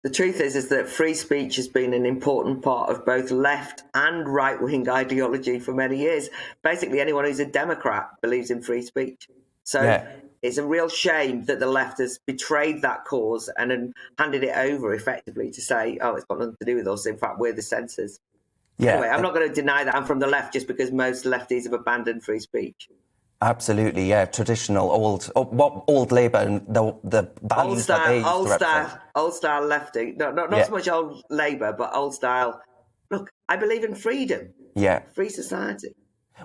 The truth is that free speech has been an important part of both left and right-wing ideology for many years. Basically, anyone who's a Democrat believes in free speech. So it's a real shame that the left has betrayed that cause and handed it over effectively to say, oh, it's got nothing to do with us. In fact, we're the censors. Anyway, I'm not going to deny that I'm from the left just because most lefties have abandoned free speech. Absolutely, yeah. Traditional, old Labour and the values that they used to represent. Old style lefty. Not so much old Labour, but old style. Look, I believe in freedom. Yeah. Free society.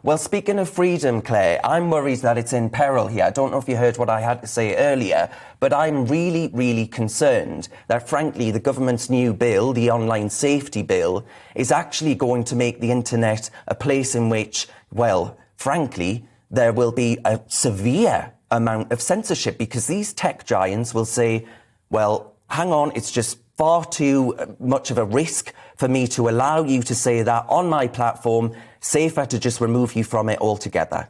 Well, speaking of freedom, Claire, I'm worried that it's in peril here. I don't know if you heard what I had to say earlier, but I'm really, really concerned that, frankly, the government's new bill, the online safety bill, is actually going to make the internet a place in which, well, frankly, there will be a severe amount of censorship because these tech giants will say, well, hang on, it's just far too much of a risk for me to allow you to say that on my platform, safer to just remove you from it altogether.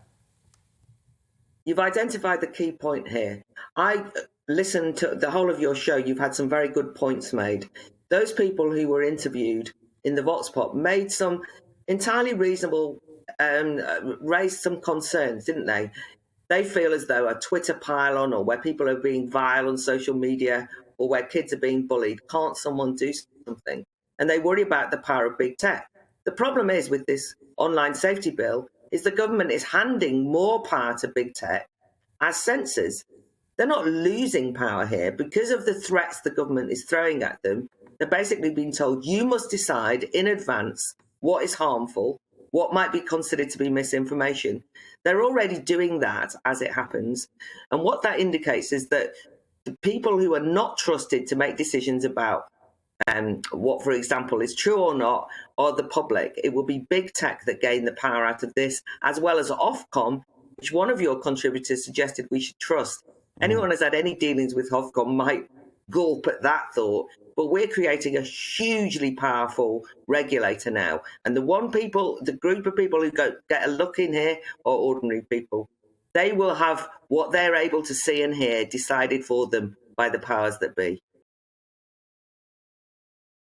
You've identified the key point here. I listened to the whole of your show. You've had some very good points made. Those people who were interviewed in the Vox Pop made some entirely reasonable raised some concerns, didn't they? They feel as though a Twitter pile-on or where people are being vile on social media or where kids are being bullied, can't someone do something? And they worry about the power of big tech. The problem is with this online safety bill is the government is handing more power to big tech as censors. They're not losing power here because of the threats the government is throwing at them. They're basically being told, you must decide in advance what is harmful, what might be considered to be misinformation. They're already doing that as it happens. And what that indicates is that the people who are not trusted to make decisions about what, for example, is true or not, are the public. It will be big tech that gain the power out of this, as well as Ofcom, which one of your contributors suggested we should trust. Anyone who's had any dealings with Ofcom might gulp at that thought, but we're creating a hugely powerful regulator now. And the group of people who get a look in here are ordinary people. They will have what they're able to see and hear decided for them by the powers that be.